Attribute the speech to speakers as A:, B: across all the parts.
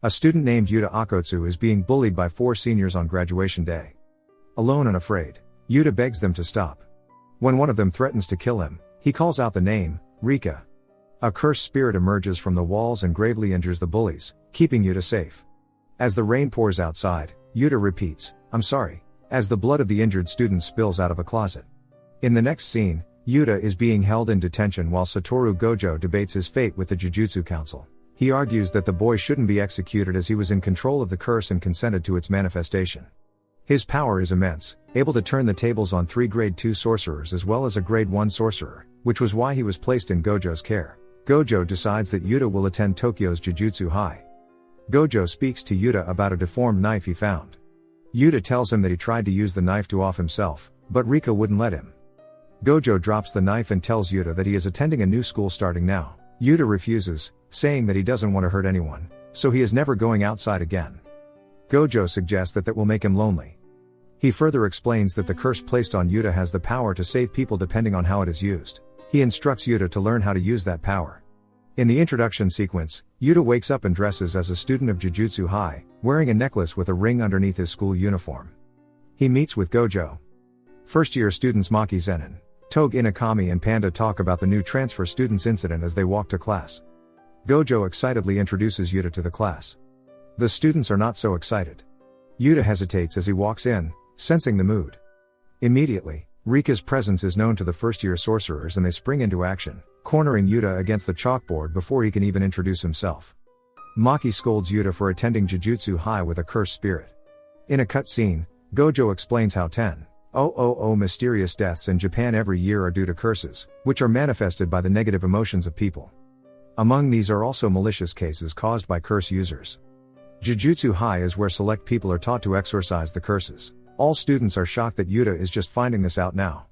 A: A student named Yuta Okkotsu is being bullied by 4 seniors on graduation day. Alone and afraid, Yuta begs them to stop. When one of them threatens to kill him, he calls out the name, Rika. A cursed spirit emerges from the walls and gravely injures the bullies, keeping Yuta safe. As the rain pours outside, Yuta repeats, "I'm sorry," as the blood of the injured student spills out of a closet. In the next scene, Yuta is being held in detention while Satoru Gojo debates his fate with the Jujutsu Council. He argues that the boy shouldn't be executed as he was in control of the curse and consented to its manifestation. His power is immense, able to turn the tables on 3 grade 2 sorcerers as well as a grade 1 sorcerer, which was why he was placed in Gojo's care. Gojo decides that Yuta will attend Tokyo's Jujutsu High. Gojo speaks to Yuta about a deformed knife he found. Yuta tells him that he tried to use the knife to off himself, but Rika wouldn't let him. Gojo drops the knife and tells Yuta that he is attending a new school starting now. Yuta refuses, saying that he doesn't want to hurt anyone, so he is never going outside again. Gojo suggests that will make him lonely. He further explains that the curse placed on Yuta has the power to save people depending on how it is used. He instructs Yuta to learn how to use that power. In the introduction sequence, Yuta wakes up and dresses as a student of Jujutsu High, wearing a necklace with a ring underneath his school uniform. He meets with Gojo. First-year students Maki Zenin, Toge Inakami and Panda talk about the new transfer students incident as they walk to class. Gojo excitedly introduces Yuta to the class. The students are not so excited. Yuta hesitates as he walks in, sensing the mood. Immediately, Rika's presence is known to the first-year sorcerers and they spring into action, cornering Yuta against the chalkboard before he can even introduce himself. Maki scolds Yuta for attending Jujutsu High with a cursed spirit. In a cutscene, Gojo explains how 10,000 mysterious deaths in Japan every year are due to curses, which are manifested by the negative emotions of people. Among these are also malicious cases caused by curse users. Jujutsu High is where select people are taught to exorcise the curses. All students are shocked that Yuta is just finding this out now.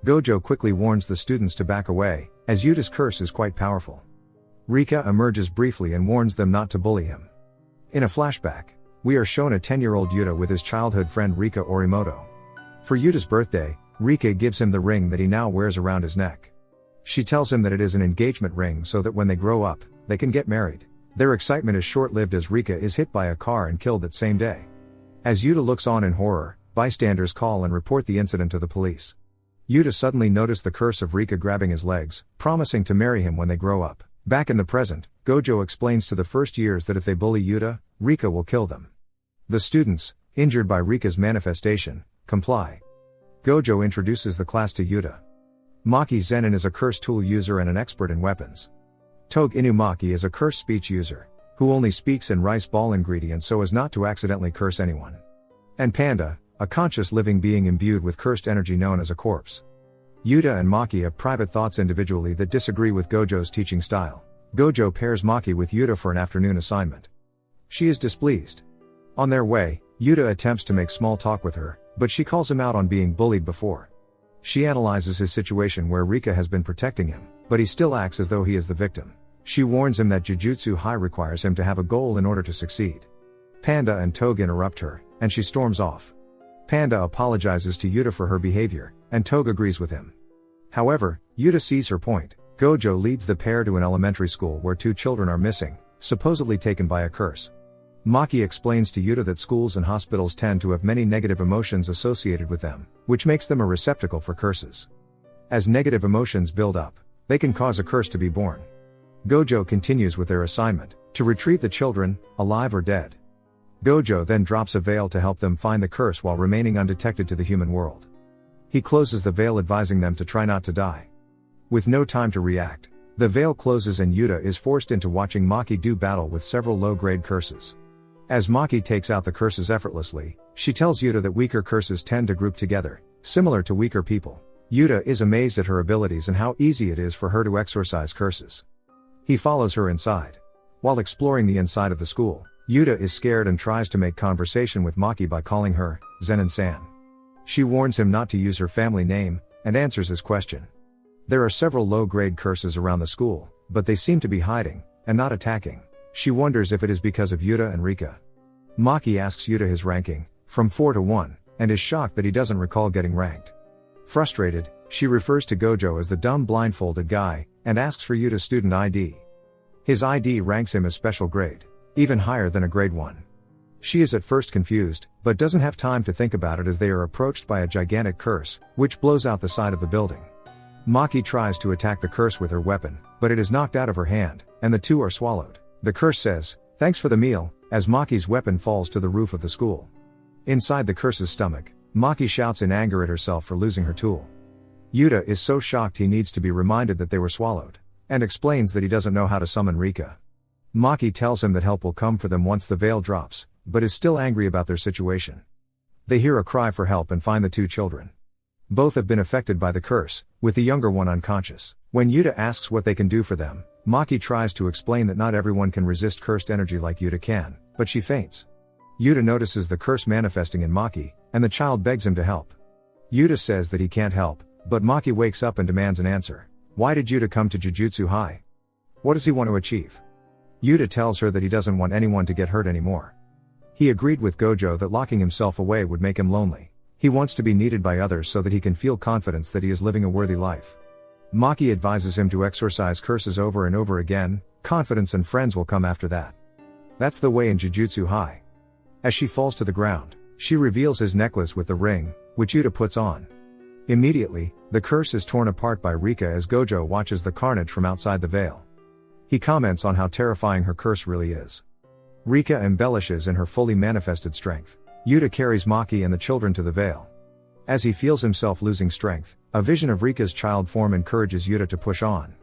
A: Gojo quickly warns the students to back away, as Yuta's curse is quite powerful. Rika emerges briefly and warns them not to bully him. In a flashback, we are shown a 10-year-old Yuta with his childhood friend Rika Orimoto. For Yuta's birthday, Rika gives him the ring that he now wears around his neck. She tells him that it is an engagement ring so that when they grow up, they can get married. Their excitement is short-lived as Rika is hit by a car and killed that same day. As Yuta looks on in horror, bystanders call and report the incident to the police. Yuta suddenly noticed the curse of Rika grabbing his legs, promising to marry him when they grow up. Back in the present, Gojo explains to the first years that if they bully Yuta, Rika will kill them. The students, injured by Rika's manifestation, comply. Gojo introduces the class to Yuta. Maki Zenin is a curse tool user and an expert in weapons. Toge Inumaki is a curse speech user, who only speaks in rice ball ingredients so as not to accidentally curse anyone. And Panda, a conscious living being imbued with cursed energy known as a corpse. Yuta and Maki have private thoughts individually that disagree with Gojo's teaching style. Gojo pairs Maki with Yuta for an afternoon assignment. She is displeased. On their way, Yuta attempts to make small talk with her, but she calls him out on being bullied before. She analyzes his situation where Rika has been protecting him, but he still acts as though he is the victim. She warns him that Jujutsu High requires him to have a goal in order to succeed. Panda and Toge interrupt her, and she storms off. Panda apologizes to Yuta for her behavior, and Toge agrees with him. However, Yuta sees her point. Gojo leads the pair to an elementary school where 2 children are missing, supposedly taken by a curse. Maki explains to Yuta that schools and hospitals tend to have many negative emotions associated with them, which makes them a receptacle for curses. As negative emotions build up, they can cause a curse to be born. Gojo continues with their assignment, to retrieve the children, alive or dead. Gojo then drops a veil to help them find the curse while remaining undetected to the human world. He closes the veil advising them to try not to die. With no time to react, the veil closes and Yuta is forced into watching Maki do battle with several low-grade curses. As Maki takes out the curses effortlessly, she tells Yuta that weaker curses tend to group together, similar to weaker people. Yuta is amazed at her abilities and how easy it is for her to exorcise curses. He follows her inside. While exploring the inside of the school, Yuta is scared and tries to make conversation with Maki by calling her Zenin-san. She warns him not to use her family name, and answers his question. There are several low-grade curses around the school, but they seem to be hiding, and not attacking. She wonders if it is because of Yuta and Rika. Maki asks Yuta his ranking, from 4 to 1, and is shocked that he doesn't recall getting ranked. Frustrated, she refers to Gojo as the dumb blindfolded guy, and asks for Yuta's student ID. His ID ranks him as special grade. even higher than a grade 1. She is at first confused, but doesn't have time to think about it as they are approached by a gigantic curse, which blows out the side of the building. Maki tries to attack the curse with her weapon, but it is knocked out of her hand, and the two are swallowed. The curse says, "Thanks for the meal," as Maki's weapon falls to the roof of the school. Inside the curse's stomach, Maki shouts in anger at herself for losing her tool. Yuta is so shocked he needs to be reminded that they were swallowed, and explains that he doesn't know how to summon Rika. Maki tells him that help will come for them once the veil drops, but is still angry about their situation. They hear a cry for help and find the two children. Both have been affected by the curse, with the younger one unconscious. When Yuta asks what they can do for them, Maki tries to explain that not everyone can resist cursed energy like Yuta can, but she faints. Yuta notices the curse manifesting in Maki, and the child begs him to help. Yuta says that he can't help, but Maki wakes up and demands an answer. Why did Yuta come to Jujutsu High? What does he want to achieve? Yuta tells her that he doesn't want anyone to get hurt anymore. He agreed with Gojo that locking himself away would make him lonely. He wants to be needed by others so that he can feel confidence that he is living a worthy life. Maki advises him to exorcise curses over and over again. Confidence and friends will come after that. That's the way in Jujutsu High. As she falls to the ground, she reveals his necklace with the ring, which Yuta puts on. Immediately, the curse is torn apart by Rika as Gojo watches the carnage from outside the veil. He comments on how terrifying her curse really is. Rika embellishes in her fully manifested strength. Yuta carries Maki and the children to the veil. As he feels himself losing strength, a vision of Rika's child form encourages Yuta to push on.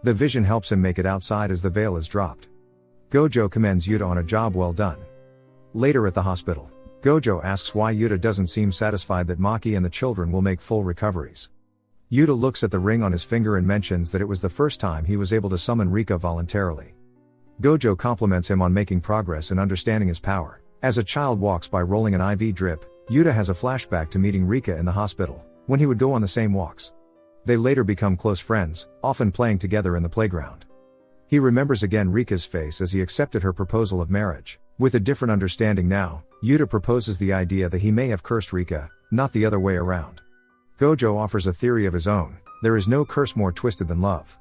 A: The vision helps him make it outside as the veil is dropped. Gojo commends Yuta on a job well done. Later at the hospital, Gojo asks why Yuta doesn't seem satisfied that Maki and the children will make full recoveries. Yuta looks at the ring on his finger and mentions that it was the first time he was able to summon Rika voluntarily. Gojo compliments him on making progress and understanding his power. As a child walks by rolling an IV drip, Yuta has a flashback to meeting Rika in the hospital, when he would go on the same walks. They later become close friends, often playing together in the playground. He remembers again Rika's face as he accepted her proposal of marriage. With a different understanding now, Yuta proposes the idea that he may have cursed Rika, not the other way around. Gojo offers a theory of his own: there is no curse more twisted than love.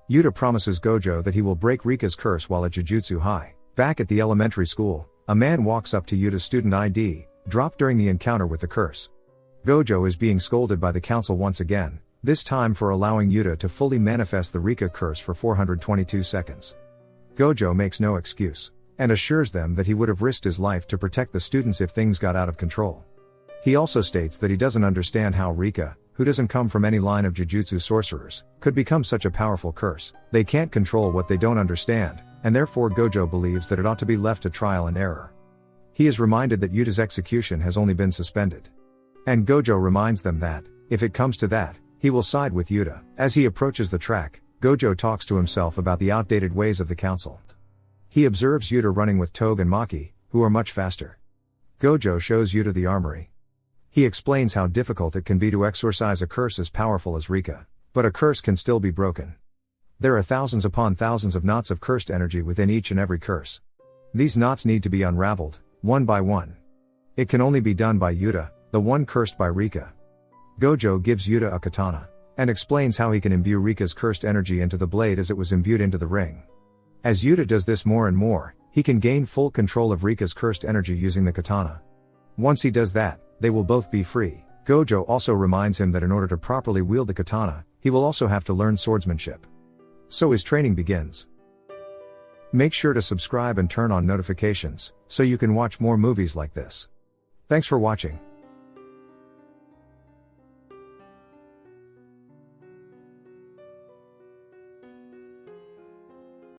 A: Yuta promises Gojo that he will break Rika's curse while at Jujutsu High. Back at the elementary school, a man walks up to Yuta's student ID, dropped during the encounter with the curse. Gojo is being scolded by the council once again, this time for allowing Yuta to fully manifest the Rika curse for 422 seconds. Gojo makes no excuse, and assures them that he would have risked his life to protect the students if things got out of control. He also states that he doesn't understand how Rika, who doesn't come from any line of Jujutsu sorcerers, could become such a powerful curse. They can't control what they don't understand, and therefore Gojo believes that it ought to be left to trial and error. He is reminded that Yuta's execution has only been suspended. And Gojo reminds them that, if it comes to that, he will side with Yuta. As he approaches the track, Gojo talks to himself about the outdated ways of the council. He observes Yuta running with Toge and Maki, who are much faster. Gojo shows Yuta the armory. He explains how difficult it can be to exorcise a curse as powerful as Rika. But a curse can still be broken. There are thousands upon thousands of knots of cursed energy within each and every curse. These knots need to be unraveled, one by one. It can only be done by Yuta, the one cursed by Rika. Gojo gives Yuta a katana, and explains how he can imbue Rika's cursed energy into the blade as it was imbued into the ring. As Yuta does this more and more, he can gain full control of Rika's cursed energy using the katana. Once he does that, they will both be free. Gojo also reminds him that in order to properly wield the katana, he will also have to learn swordsmanship. So his training begins. Make sure to subscribe and turn on notifications, so you can watch more movies like this. Thanks for watching.